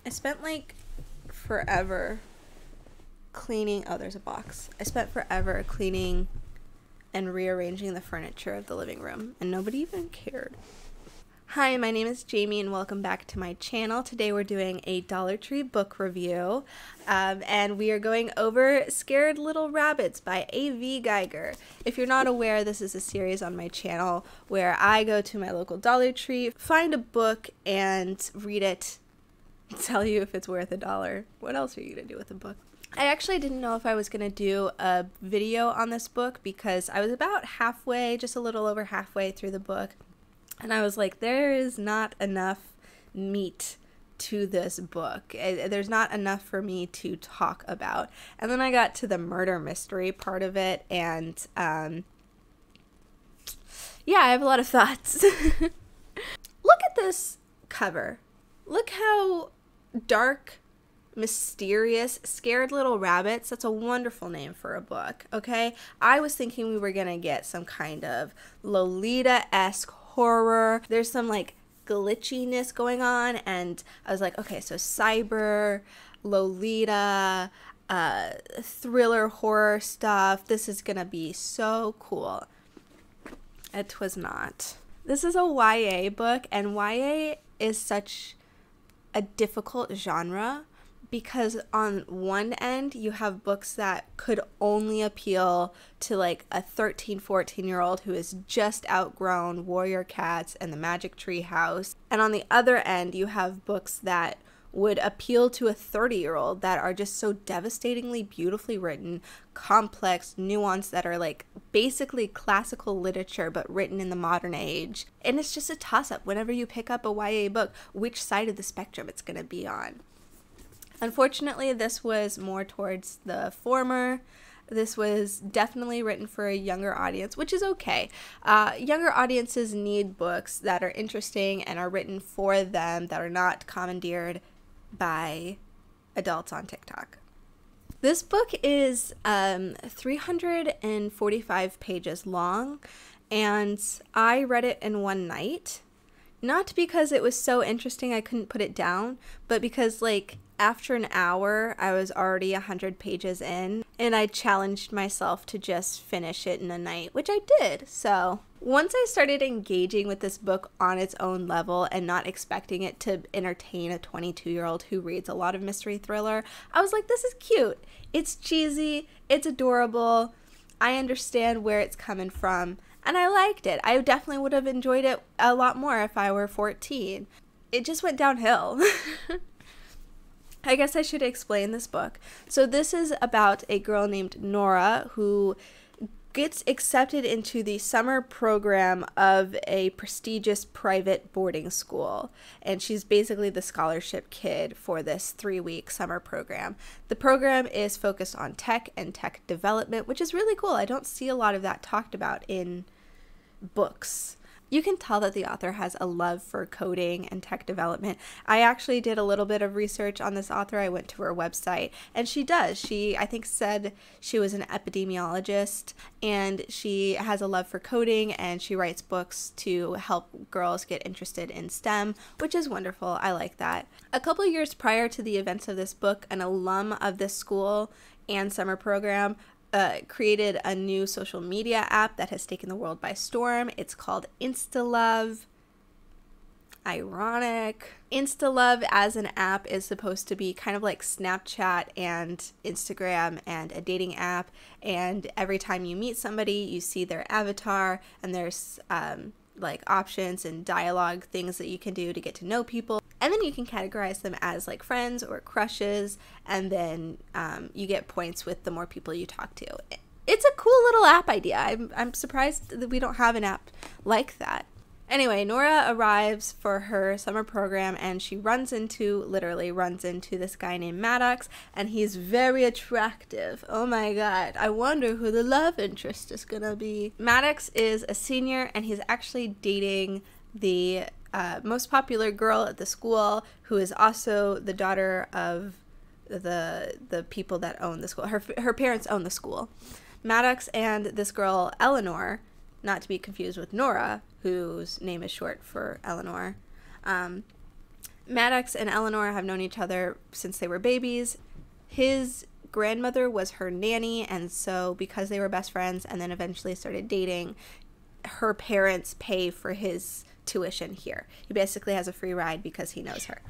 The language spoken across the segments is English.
I spent like forever cleaning. Oh, there's a box. I spent forever cleaning and rearranging the furniture of the living room, and nobody even cared. Hi, my name is Jamie, and welcome back to my channel. Today we're doing a Dollar Tree book review, and we are going over Scared Little Rabbits by AV Geiger. If you're not aware, this is a series on my channel where I go to my local Dollar Tree, find a book, and read it, tell you if it's worth $1. What else are you going to do with a book? I actually didn't know if I was going to do a video on this book because I was about halfway, just a little over halfway through the book. And I was like, there is not enough meat to this book. There's not enough for me to talk about. And then I got to the murder mystery part of it, and yeah, I have a lot of thoughts. Look at this cover. Look how dark, mysterious. Scared Little Rabbits. That's a wonderful name for a book, okay? I was thinking we were gonna get some kind of Lolita-esque horror. There's some like glitchiness going on, and I was like, okay, so cyber, Lolita, thriller horror stuff. This is gonna be so cool. It was not. This is a YA book, and YA is such a difficult genre because on one end you have books that could only appeal to like a 13-14-year-old who has just outgrown Warrior Cats and the Magic Tree House, and on the other end you have books that would appeal to a 30-year-old that are just so devastatingly beautifully written, complex, nuanced, that are like basically classical literature but written in the modern age. And it's just a toss-up whenever you pick up a YA book which side of the spectrum it's going to be on. Unfortunately, this was more towards the former. This was definitely written for a younger audience, which is okay. Younger audiences need books that are interesting and are written for them, that are not commandeered by adults on TikTok. This book is 345 pages long, and I read it in one night. Not because it was so interesting I couldn't put it down, but because like after an hour, I was already 100 pages in, and I challenged myself to just finish it in a night, which I did. So once I started engaging with this book on its own level and not expecting it to entertain a 22-year-old who reads a lot of mystery thriller, I was like, this is cute. It's cheesy. It's adorable. I understand where it's coming from, and I liked it. I definitely would have enjoyed it a lot more if I were 14. It just went downhill. I guess I should explain this book. So this is about a girl named Nora who gets accepted into the summer program of a prestigious private boarding school. And she's basically the scholarship kid for this 3-week summer program. The program is focused on tech and tech development, which is really cool. I don't see a lot of that talked about in books. You can tell that the author has a love for coding and tech development. I actually did a little bit of research on this author. I went to her website, and she does. She, I think, said she was an epidemiologist, and she has a love for coding, and she writes books to help girls get interested in STEM, which is wonderful. I like that. A couple years prior to the events of this book, an alum of this school and summer program created a new social media app that has taken the world by storm. It's called InstaLove. Ironic. InstaLove as an app is supposed to be kind of like Snapchat and Instagram and a dating app, and every time you meet somebody you see their avatar, and there's like options and dialogue things that you can do to get to know people, and then you can categorize them as like friends or crushes, and then you get points with the more people you talk to. It's a cool little app idea. I'm surprised that we don't have an app like that. Anyway, Nora arrives for her summer program, and she literally runs into this guy named Maddox, and he's very attractive. Oh my god, I wonder who the love interest is gonna be. Maddox is a senior, and he's actually dating the most popular girl at the school, who is also the daughter of the people that own the school. Her parents own the school. Maddox and this girl, Eleanor, not to be confused with Nora, whose name is short for Eleanor, Maddox and Eleanor have known each other since they were babies. His grandmother was her nanny, and so because they were best friends and then eventually started dating, her parents pay for his tuition here. He basically has a free ride because he knows her.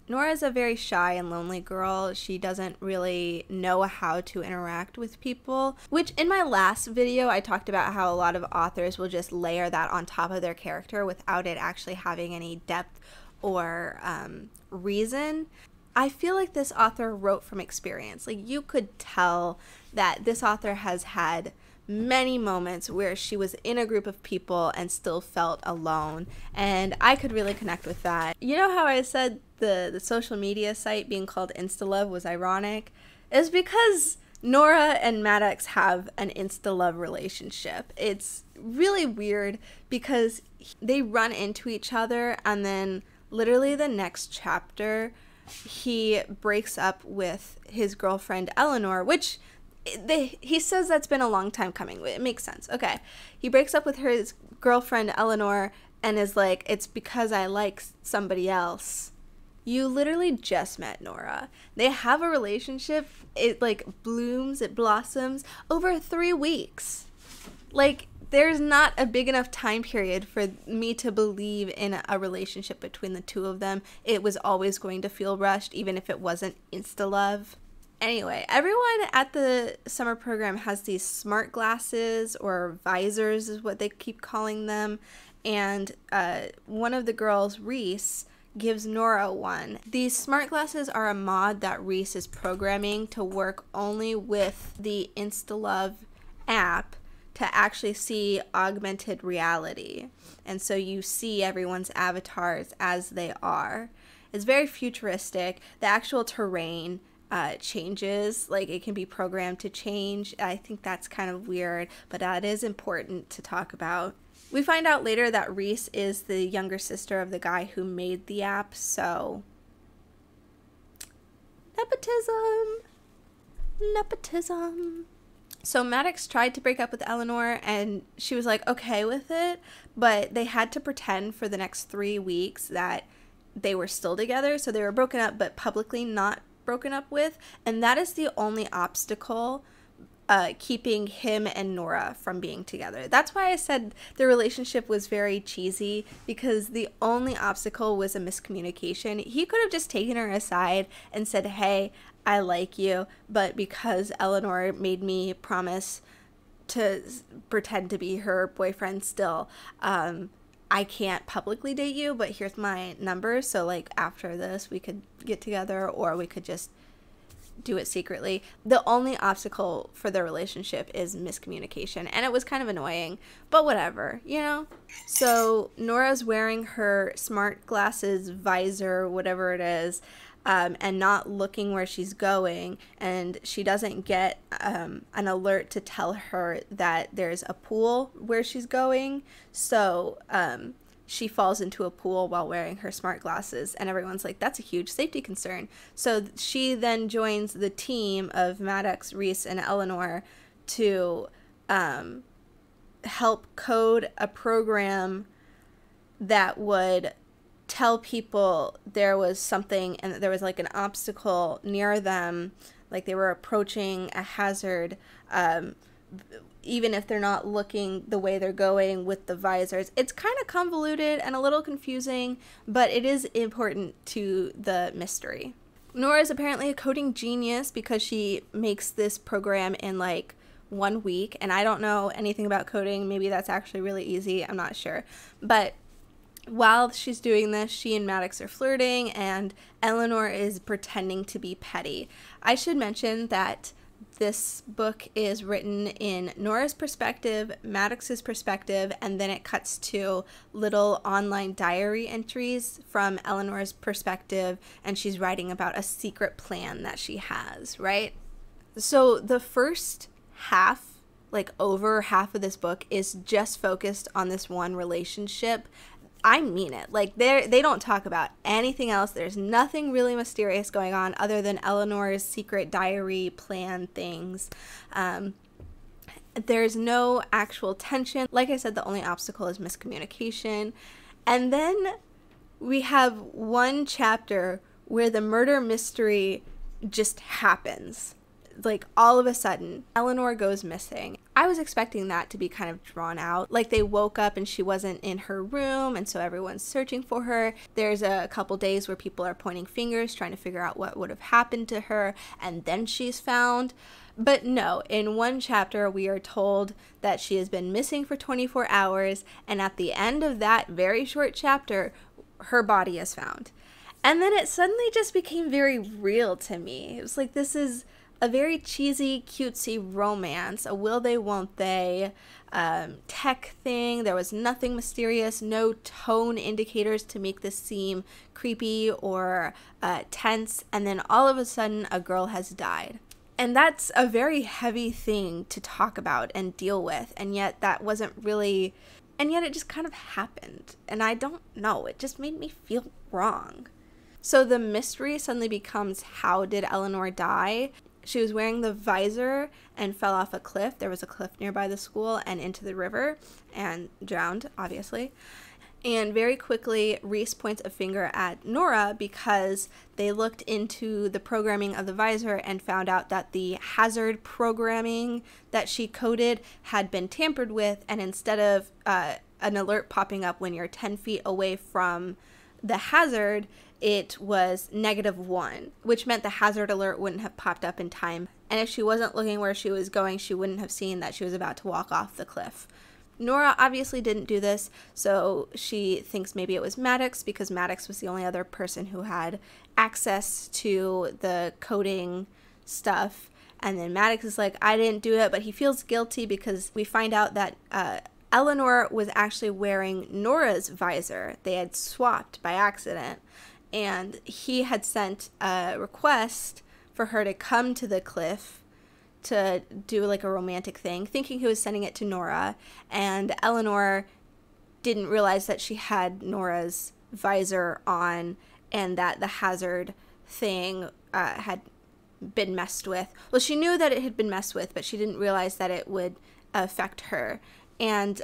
Nora's a very shy and lonely girl. She doesn't really know how to interact with people, which in my last video I talked about how a lot of authors will just layer that on top of their character without it actually having any depth or reason. I feel like this author wrote from experience. Like, you could tell that this author has had many moments where she was in a group of people and still felt alone, and I could really connect with that. You know how I said the social media site being called Insta-Love was ironic? It's because Nora and Maddox have an Insta-Love relationship. It's really weird because they run into each other, and then literally the next chapter he breaks up with his girlfriend Eleanor, which he says that's been a long time coming. It makes sense. Okay. He breaks up with his girlfriend Eleanor and is like, it's because I like somebody else. You literally just met Nora. They have a relationship. It like blooms, it blossoms over 3 weeks. Like, there's not a big enough time period for me to believe in a relationship between the two of them. It was always going to feel rushed, even if it wasn't insta-love. Anyway, everyone at the summer program has these smart glasses, or visors is what they keep calling them, and one of the girls, Reese, gives Nora one. These smart glasses are a mod that Reese is programming to work only with the Insta-Love app to actually see augmented reality, and so you see everyone's avatars as they are. It's very futuristic. The actual terrain changes, like it can be programmed to change. I think that's kind of weird, but that is important to talk about. We find out later that Reese is the younger sister of the guy who made the app, so nepotism. So Maddox tried to break up with Eleanor, and she was like okay with it, but they had to pretend for the next 3 weeks that they were still together, so they were broken up but publicly not broken up with, and that is the only obstacle keeping him and Nora from being together. That's why I said the relationship was very cheesy, because the only obstacle was a miscommunication. He could have just taken her aside and said, hey, I like you, but because Eleanor made me promise to pretend to be her boyfriend still, I can't publicly date you, but here's my number, so like after this we could get together, or we could just do it secretly. The only obstacle for the relationship is miscommunication, and it was kind of annoying, but whatever, you know? So Nora's wearing her smart glasses visor, whatever it is, and not looking where she's going, and she doesn't get an alert to tell her that there's a pool where she's going, so she falls into a pool while wearing her smart glasses, and everyone's like, that's a huge safety concern. So she then joins the team of Maddox, Reese, and Eleanor to help code a program that would tell people there was something and that there was like an obstacle near them, like they were approaching a hazard, even if they're not looking the way they're going with the visors. It's kind of convoluted and a little confusing, but it is important to the mystery. Nora is apparently a coding genius because she makes this program in like 1 week, and I don't know anything about coding. Maybe that's actually really easy, I'm not sure. But while she's doing this, she and Maddox are flirting, and Eleanor is pretending to be petty. I should mention that this book is written in Nora's perspective, Maddox's perspective, and then it cuts to little online diary entries from Eleanor's perspective, and she's writing about a secret plan that she has, right? So the first half, like over half of this book, is just focused on this one relationship. I mean it. Like, they don't talk about anything else. There's nothing really mysterious going on other than Eleanor's secret diary plan things. There's no actual tension. Like I said, the only obstacle is miscommunication. And then we have one chapter where the murder mystery just happens. Like, all of a sudden, Eleanor goes missing. I was expecting that to be kind of drawn out. Like, they woke up and she wasn't in her room, and so everyone's searching for her. There's a couple days where people are pointing fingers, trying to figure out what would have happened to her, and then she's found. But no, in one chapter, we are told that she has been missing for 24 hours, and at the end of that very short chapter, her body is found. And then it suddenly just became very real to me. It was like, this is a very cheesy, cutesy romance, a will they, won't they tech thing. There was nothing mysterious, no tone indicators to make this seem creepy or tense, and then all of a sudden a girl has died. And that's a very heavy thing to talk about and deal with, and yet that wasn't really, and yet it just kind of happened. And I don't know, it just made me feel wrong. So the mystery suddenly becomes, how did Eleanor die? She was wearing the visor and fell off a cliff. There was a cliff nearby the school, and into the river, and drowned, obviously. And very quickly, Reese points a finger at Nora because they looked into the programming of the visor and found out that the hazard programming that she coded had been tampered with, and instead of an alert popping up when you're 10 feet away from the hazard, it was -1, which meant the hazard alert wouldn't have popped up in time. And if she wasn't looking where she was going, she wouldn't have seen that she was about to walk off the cliff. Nora obviously didn't do this, so she thinks maybe it was Maddox, because Maddox was the only other person who had access to the coding stuff. And then Maddox is like, I didn't do it, but he feels guilty because we find out that Eleanor was actually wearing Nora's visor. They had swapped by accident, and he had sent a request for her to come to the cliff to do like a romantic thing, thinking he was sending it to Nora, and Eleanor didn't realize that she had Nora's visor on and that the hazard thing had been messed with. Well, she knew that it had been messed with, but she didn't realize that it would affect her. And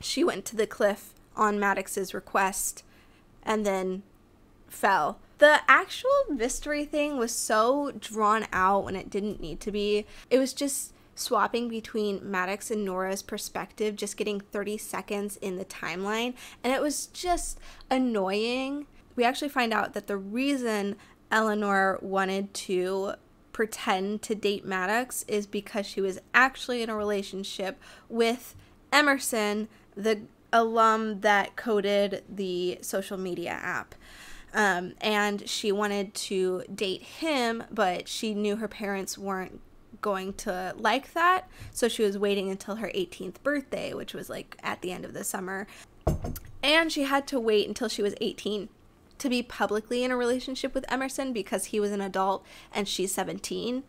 she went to the cliff on Maddox's request and then fell. The actual mystery thing was so drawn out when it didn't need to be. It was just swapping between Maddox and Nora's perspective, just getting 30 seconds in the timeline, and it was just annoying. We actually find out that the reason Eleanor wanted to pretend to date Maddox is because she was actually in a relationship with Emerson, the alum that coded the social media app. And she wanted to date him, but she knew her parents weren't going to like that, so she was waiting until her 18th birthday, which was like at the end of the summer, and she had to wait until she was 18 to be publicly in a relationship with Emerson because he was an adult and she's 17.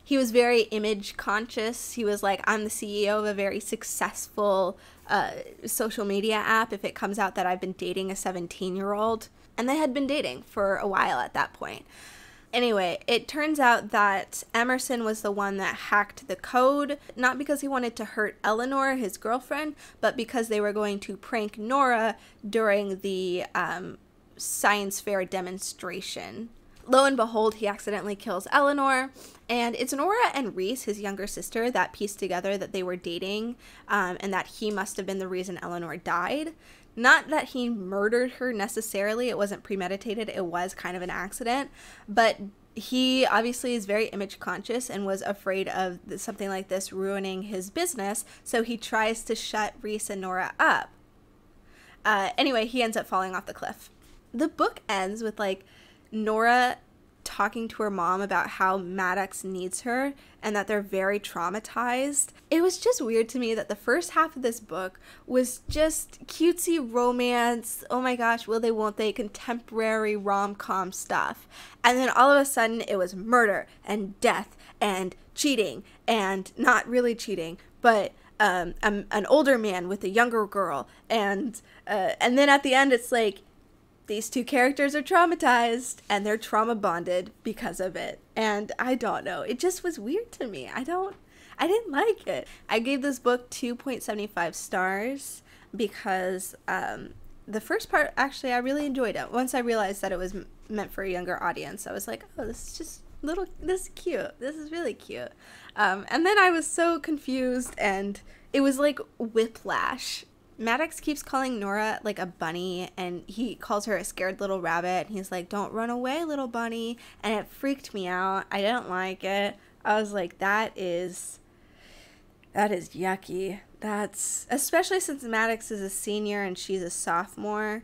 He was very image conscious. He was like, I'm the CEO of a very successful social media app if it comes out that I've been dating a 17-year-old. And they had been dating for a while at that point. Anyway, it turns out that Emerson was the one that hacked the code, not because he wanted to hurt Eleanor, his girlfriend, but because they were going to prank Nora during the science fair demonstration. Lo and behold, he accidentally kills Eleanor, and it's Nora and Reese, his younger sister, that pieced together that they were dating, and that he must have been the reason Eleanor died. Not that he murdered her necessarily, it wasn't premeditated, it was kind of an accident, but he obviously is very image conscious and was afraid of something like this ruining his business, so he tries to shut Reese and Nora up. Anyway, he ends up falling off the cliff. The book ends with like Nora talking to her mom about how Maddox needs her and that they're very traumatized. It was just weird to me that the first half of this book was just cutesy romance, oh my gosh, will they, won't they, contemporary rom-com stuff. And then all of a sudden it was murder and death and cheating, and not really cheating, but an older man with a younger girl. And then at the end it's like, these two characters are traumatized and they're trauma bonded because of it. And I don't know. It just was weird to me. I I didn't like it. I gave this book 2.75 stars because the first part, actually, I really enjoyed it. Once I realized that it was meant for a younger audience, I was like, oh, this is just this is cute. This is really cute. And then I was so confused, and it was like whiplash. Maddox keeps calling Nora like a bunny, and he calls her a scared little rabbit. And he's like, don't run away, little bunny. And it freaked me out. I didn't like it. I was like, that is yucky. That's, especially since Maddox is a senior and she's a sophomore.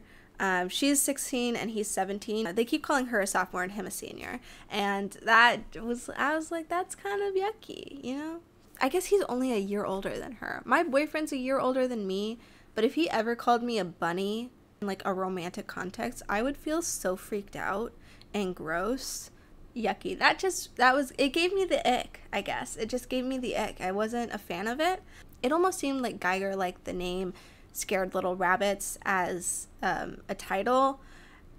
She's 16 and he's 17. They keep calling her a sophomore and him a senior. And I was like, that's kind of yucky, you know? I guess he's only a year older than her. My boyfriend's a year older than me, but if he ever called me a bunny in like a romantic context, I would feel so freaked out and gross. Yucky. It gave me the ick, I guess. It just gave me the ick. I wasn't a fan of it. It almost seemed like Geiger liked the name Scared Little Rabbits as a title,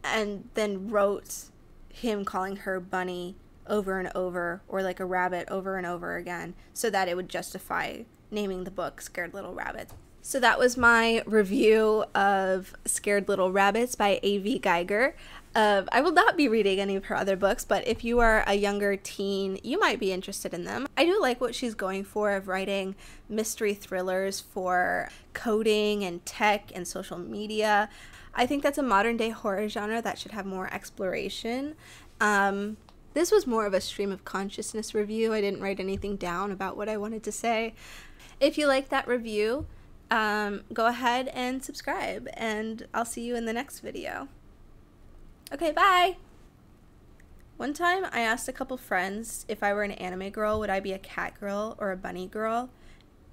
and then wrote him calling her bunny over and over, or like a rabbit over and over again, so that it would justify naming the book Scared Little Rabbits. So that was my review of Scared Little Rabbits by AV Geiger. I will not be reading any of her other books, but if you are a younger teen, you might be interested in them. I do like what she's going for of writing mystery thrillers for coding and tech and social media. I think that's a modern day horror genre that should have more exploration. This was more of a stream of consciousness review. I didn't write anything down about what I wanted to say. If you like that review, go ahead and subscribe, and I'll see you in the next video. Okay, bye! One time I asked a couple friends if I were an anime girl, would I be a cat girl or a bunny girl?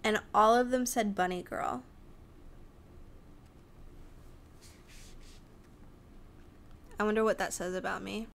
And all of them said bunny girl. I wonder what that says about me.